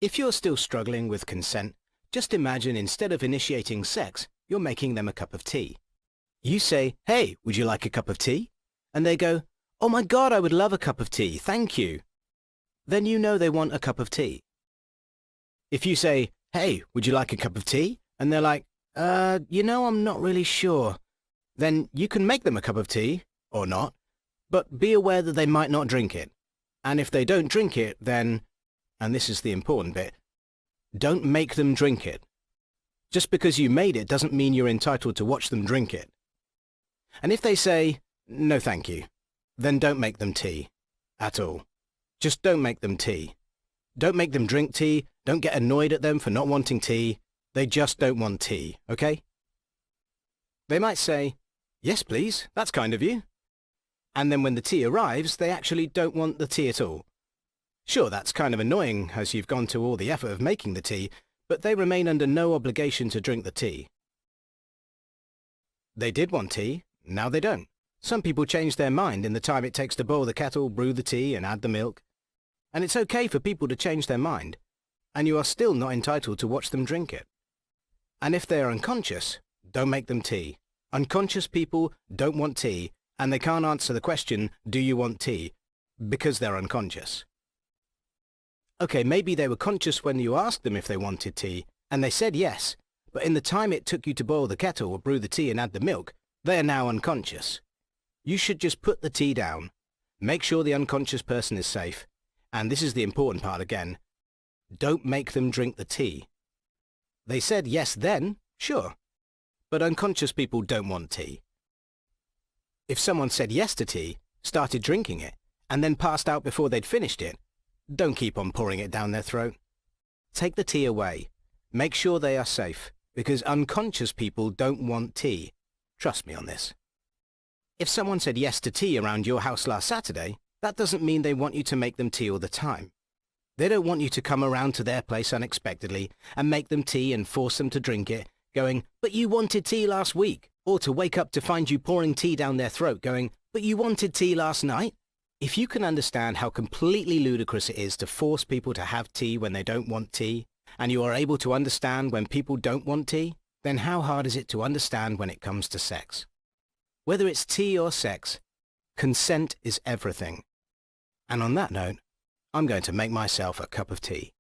If you're still struggling with consent, just imagine instead of initiating sex, you're making them a cup of tea. You say, "Hey, would you like a cup of tea?" And they go, "Oh my God, I would love a cup of tea, thank you." Then you know they want a cup of tea. If you say, "Hey, would you like a cup of tea?" And they're like, I'm not really sure. Then you can make them a cup of tea, or not, but be aware that they might not drink it. And if they don't drink it, then, and this is the important bit, don't make them drink it. Just because you made it doesn't mean you're entitled to watch them drink it. And if they say, "No thank you," then don't make them tea. At all. Just don't make them tea. Don't make them drink tea. Don't get annoyed at them for not wanting tea. They just don't want tea, okay? They might say, "Yes, please, that's kind of you." And then when the tea arrives, they actually don't want the tea at all. Sure, that's kind of annoying as you've gone to all the effort of making the tea, but they remain under no obligation to drink the tea. They did want tea, now they don't. Some people change their mind in the time it takes to boil the kettle, brew the tea, and add the milk. And it's okay for people to change their mind, and you are still not entitled to watch them drink it. And if they are unconscious, don't make them tea. Unconscious people don't want tea, and they can't answer the question, "Do you want tea?" because they're unconscious. Okay, maybe they were conscious when you asked them if they wanted tea, and they said yes, but in the time it took you to boil the kettle or brew the tea and add the milk, they are now unconscious. You should just put the tea down, make sure the unconscious person is safe, and this is the important part again, don't make them drink the tea. They said yes then, sure, but unconscious people don't want tea. If someone said yes to tea, started drinking it, and then passed out before they'd finished it, don't keep on pouring it down their throat. Take the tea away. Make sure they are safe, because unconscious people don't want tea. Trust me on this. If someone said yes to tea around your house last Saturday, that doesn't mean they want you to make them tea all the time. They don't want you to come around to their place unexpectedly and make them tea and force them to drink it, going, "But you wanted tea last week," or to wake up to find you pouring tea down their throat going, "But you wanted tea last night." If you can understand how completely ludicrous it is to force people to have tea when they don't want tea, and you are able to understand when people don't want tea, then how hard is it to understand when it comes to sex? Whether it's tea or sex, consent is everything. And on that note, I'm going to make myself a cup of tea.